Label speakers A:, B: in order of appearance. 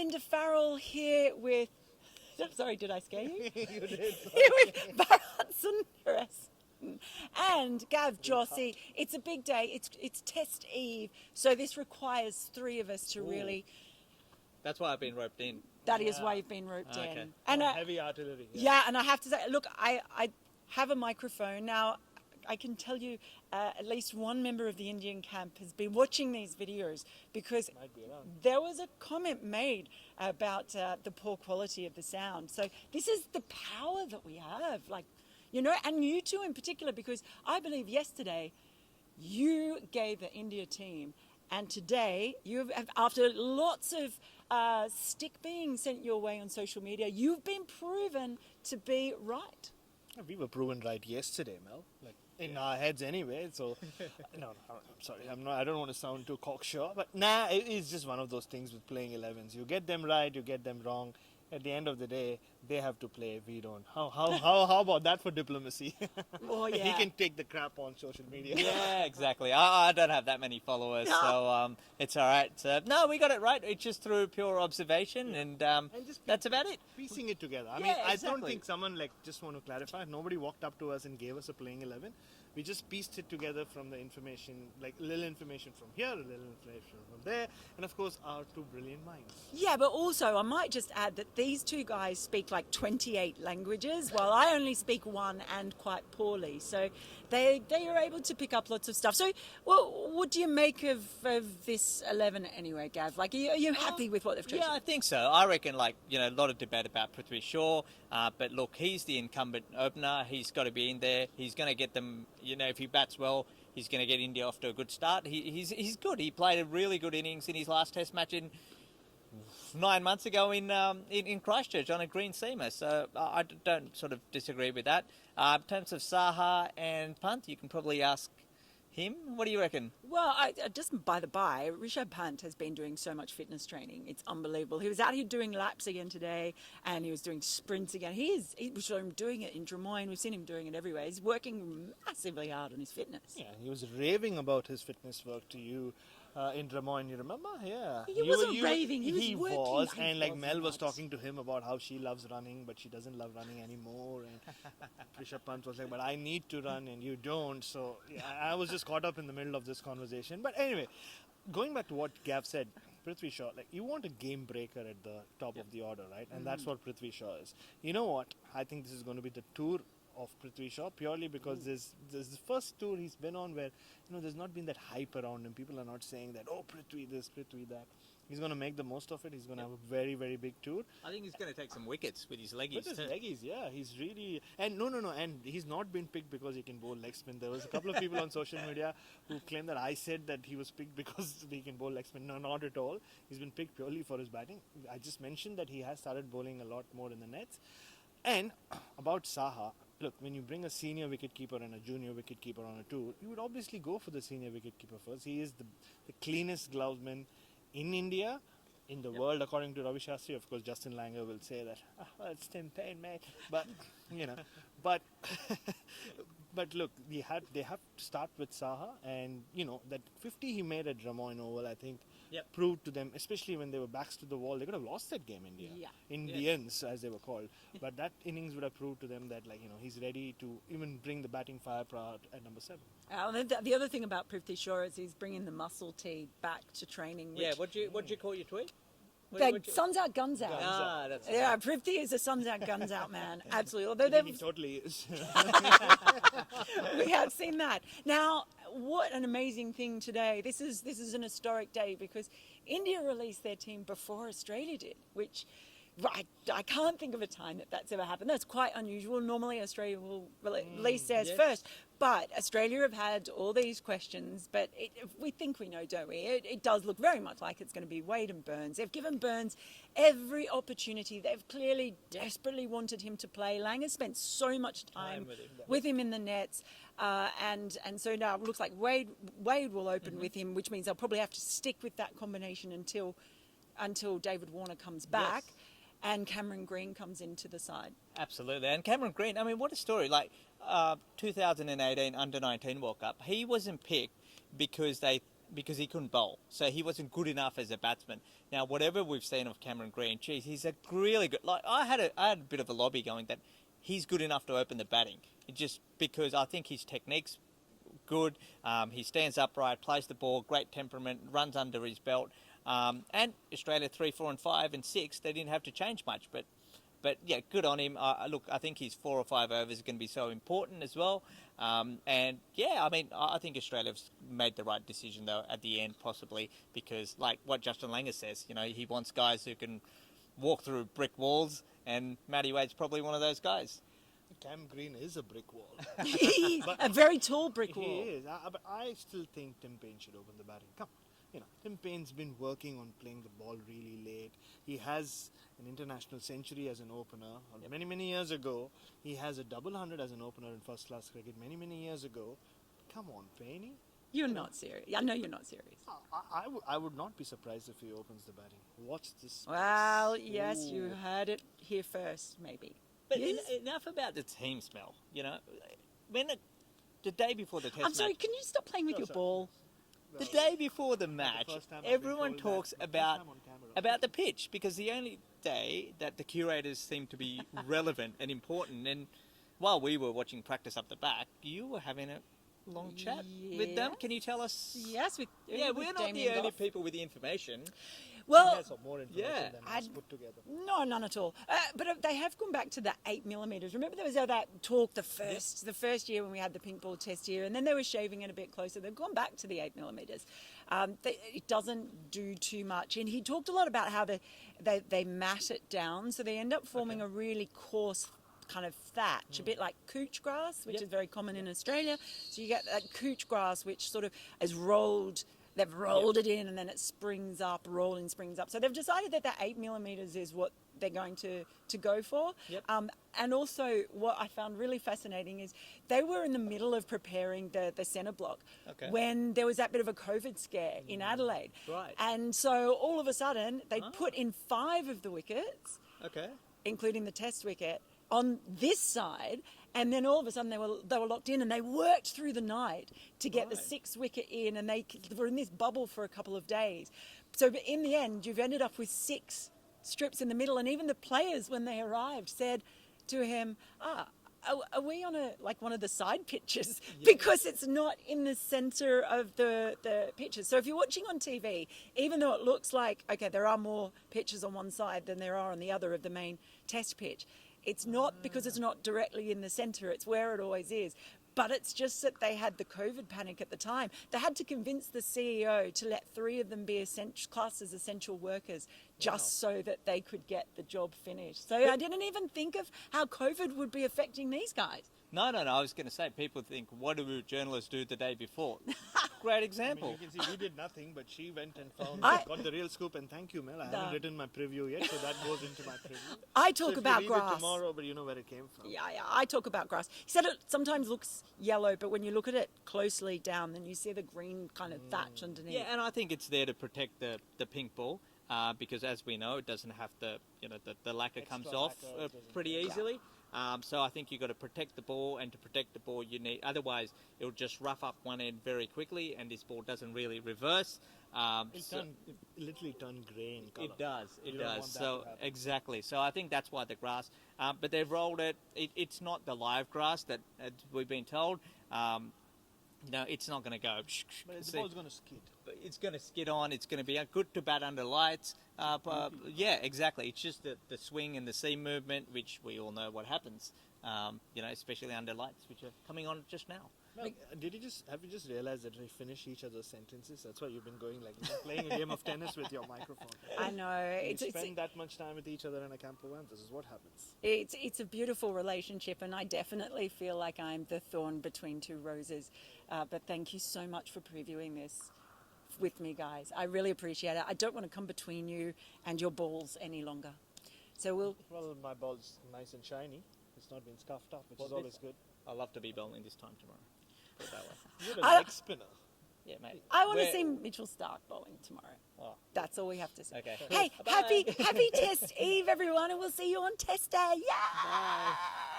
A: Melinda Farrell here with... Sorry, did I scare you?
B: You did.
A: Here with Bharat Sundaresan and Gav Joshi. It's a big day. It's test eve. So this requires three of us to really...
C: That's why I've been roped in.
A: That is why you've been roped
C: Okay.
A: in. And
B: Heavy artillery.
A: yeah, and I have to say, look, I have a microphone. Now, I can tell you at least one member of the Indian camp has been watching these videos because
B: Might be around.
A: there was a comment made about the poor quality of the sound. So this is the power that we have, like, you know, and you two in particular, because I believe yesterday you gave the India team, and today you have, after lots of stick being sent your way on social media, you've been proven to be right.
B: We were proven right yesterday, Mel. Like in our heads anyway. So, no, I'm sorry. I don't want to sound too cocksure, but it's just one of those things with playing 11s. You get them right, you get them wrong. At the end of the day, they have to play. We don't. How about that for diplomacy?
A: Oh yeah.
B: He can take the crap on social media.
C: Yeah, exactly. I don't have that many followers, so it's all right. No, we got it right. It's just through pure observation, and
B: just
C: that's about it.
B: Piecing it together. I
C: Yeah,
B: mean, I don't
C: exactly.
B: think someone, like, just want to clarify, nobody walked up to us and gave us a playing 11. We just pieced it together from the information, like a little information from here, a little information from there, and of course our two brilliant minds.
A: Yeah, but also I might just add that these two guys speak like 28 languages, while I only speak one and quite poorly. So they are able to pick up lots of stuff. So, well, what do you make of this 11 anyway, Gav? Like, are you happy with what they've chosen?
C: Yeah, I think so. I reckon, like, you know, a lot of debate about Prithvi Shaw, but look, he's the incumbent opener. He's got to be in there. He's going to get them, you know, if he bats well, he's going to get India off to a good start. He's good. He played a really good innings in his last Test match 9 months ago in Christchurch on a green seamer. So I don't sort of disagree with that. In terms of Saha and Pant, you can probably ask him. What do you reckon?
A: Well, just by the by, Rishabh Pant has been doing so much fitness training. It's unbelievable. He was out here doing laps again today, and he was doing sprints again. We saw him doing it in Drummoyne. We've seen him doing it everywhere. He's working massively hard on his fitness.
B: Yeah, he was raving about his fitness work to you in Drummoyne, you remember? Yeah.
A: He wasn't raving, he was working.
B: And like
A: He
B: Mel was
A: was.
B: talking to him about how she loves running, but she doesn't love running anymore. And Rishabh Pant was like, but I need to run and you don't. So yeah, I was just caught up in the middle of this conversation. But anyway, going back to what Gav said, Prithvi Shaw, like, you want a game breaker at the top of the order, right? And that's what Prithvi Shaw is. You know what? I think this is going to be the tour of Prithvi Shaw, purely because there's the first tour he's been on where, you know, there's not been that hype around him. People are not saying that, oh, Prithvi this, Prithvi that. He's going to make the most of it. He's going to have a very, very big tour.
C: I think he's going to take some wickets with his leggies.
B: With his leggies, yeah, he's really... And no, and he's not been picked because he can bowl leg spin. There was a couple of people on social media who claimed that I said that he was picked because he can bowl leg spin. No, not at all. He's been picked purely for his batting. I just mentioned that he has started bowling a lot more in the nets. And about Saha, look, when you bring a senior wicketkeeper and a junior wicketkeeper on a tour, you would obviously go for the senior wicketkeeper first. He is the cleanest glovesman in India, in the world, according to Ravi Shastri. Of course, Justin Langer will say that, well, it's Tim Payne, mate. But, you know, but look, they have to start with Saha, and, you know, that 50 he made at Drummoyne Oval, I think, proved to them, especially when they were backs to the wall, they could have lost that game, India.
A: Yeah.
B: Indians, as they were called. But that innings would have proved to them that, like, you know, he's ready to even bring the batting firepower at number 7.
A: The other thing about Prithvi Shaw is he's bringing the muscle tee back to training. Which,
C: Yeah, what'd you call your tweet?
A: Sun's out, guns out.
C: Ah, that's
A: Yeah, Prithvi is a sun's out, guns out man. Absolutely. Although
B: He totally is.
A: we have seen that. Now, what an amazing thing today. This is an historic day because India released their team before Australia did, which I can't think of a time that's ever happened. That's quite unusual. Normally Australia will release theirs first. But Australia have had all these questions, but we think we know, don't we? It does look very much like it's going to be Wade and Burns. They've given Burns every opportunity. They've clearly desperately wanted him to play. Lang has spent so much time with him in the nets. And so now it looks like Wade will open with him, which means they'll probably have to stick with that combination until David Warner comes back.
C: Yes.
A: And Cameron Green comes into the side.
C: Absolutely. And Cameron Green, I mean, what a story. Like, 2018 Under-19 World Cup, he wasn't picked because they because he couldn't bowl. So he wasn't good enough as a batsman. Now, whatever we've seen of Cameron Green, geez, he's a really good... Like, I had a bit of a lobby going that he's good enough to open the batting. Just because I think his technique's good. He stands upright, plays the ball, great temperament, runs under his belt. And Australia 3, 4 and 5 and 6, they didn't have to change much. But yeah, good on him. Look, I think his 4 or 5 overs are going to be so important as well. And yeah, I mean, I think Australia's made the right decision though at the end, possibly because, like what Justin Langer says, you know, he wants guys who can walk through brick walls, and Matty Wade's probably one of those guys.
B: Cam Green is a brick wall.
A: A very tall brick wall.
B: He is. But I still think Tim Payne should open the batting. Come on. You know, Tim Payne's been working on playing the ball really late. He has an international century as an opener. Many, many years ago, he has a double hundred as an opener in first-class cricket. Many, many years ago. Come on, Payne.
A: You're not serious. I know you're not serious.
B: I would not be surprised if he opens the batting. Watch this.
A: Well, yes,
B: Ooh.
A: you heard it here first, maybe.
C: But
A: Yes?
C: enough about the team smell. You know, the day before the test
A: I'm sorry,
C: match,
A: can you stop playing with your ball?
C: the day before the match,
B: first time I've been
C: everyone
B: told
C: talks
B: that. The first
C: about
B: time on camera.
C: about the pitch, because the only day that the curators seem to be relevant and important. And while we were watching practice up the back, you were having a long chat with them.
A: Yes.
C: Can you tell us?
A: Yes, with
C: Yeah,
A: with
C: we're not
A: Damien
C: the only
A: Gough.
C: people with the information.
A: Well,
B: He has some more information
C: yeah,
B: than us put together.
A: no, none at all. But they have gone back to the 8mm. Remember there was that talk the first year when we had the pink ball test here, and then they were shaving it a bit closer. They've gone back to the 8mm. It doesn't do too much. And he talked a lot about how they mat it down, so they end up forming a really coarse kind of thatch, a bit like couch grass, which is very common in Australia. So you get that couch grass, which sort of is rolled. They've rolled it in, and then it springs up, springs up. So they've decided that 8mm is what they're going to go for.
C: Yep.
A: And also, what I found really fascinating is they were in the middle of preparing the centre block when there was that bit of a COVID scare in Adelaide.
C: Right.
A: And so all of a sudden, they put in 5 of the wickets,
C: Okay.
A: including the test wicket, on this side, and then all of a sudden they were locked in, and they worked through the night to get the 6th wicket in, and they were in this bubble for a couple of days. So in the end, you've ended up with 6 strips in the middle, and even the players, when they arrived, said to him, are we on one of the side pitches? Because it's not in the centre of the pitches. So if you're watching on TV, even though it looks like, okay, there are more pitches on one side than there are on the other of the main test pitch, it's not because it's not directly in the centre, it's where it always is. But it's just that they had the COVID panic at the time. They had to convince the CEO to let 3 of them be classed as essential workers just so that they could get the job finished. So I didn't even think of how COVID would be affecting these guys.
C: No. I was going to say, people think, what do journalists do the day before? Great
B: I mean,
C: example.
B: you can see we did nothing, but she went and found got the real scoop. And thank you, Mel. I haven't written my preview yet, so that goes into my preview.
A: I
B: So
A: talk
B: if
A: about
B: you read
A: grass.
B: it tomorrow, but you know where it came from.
A: Yeah, I talk about grass. He said it sometimes looks yellow, but when you look at it closely down, then you see the green kind of thatch underneath.
C: Yeah, and I think it's there to protect the pink ball, because as we know, it doesn't have the lacquer comes off
B: lacquer doesn't-
C: pretty easily. So I think you've got to protect the ball, and to protect the ball, you need. Otherwise, it'll just rough up one end very quickly, and this ball doesn't really reverse.
B: It literally turned grey in colour.
C: It does. It
B: You don't
C: does.
B: want that
C: So
B: to happen.
C: exactly. So I think that's why the grass. But they've rolled it. It's not the live grass that we've been told. It's not going to go.
B: But the ball's going to skid.
C: But it's going to skid on. It's going to be good to bat under lights. Yeah, exactly. It's just the swing and the seam movement, which we all know what happens. Especially under lights, which are coming on just now.
B: Mel, have you just realized that we finish each other's sentences? That's why you've been going like you're playing a game of tennis with your microphone.
A: I know.
B: You spend that much time with each other in a camper van. This is what happens.
A: It's a beautiful relationship, and I definitely feel like I'm the thorn between 2 roses. But thank you so much for previewing this with me, guys. I really appreciate it. I don't want to come between you and your balls any longer. So
B: Well, my ball's nice and shiny. It's not been scuffed up, which is always good.
C: I'll love to be bowling this time tomorrow. Put it that way.
B: You're a leg spinner.
C: Yeah, mate.
A: I want to
C: Where-
A: see Mitchell Stark bowling tomorrow.
C: Oh.
A: That's all we have to say.
C: Okay.
A: Hey,
C: Bye.
A: happy Test Eve, everyone, and we'll see you on Test Day. Yeah!
C: Bye.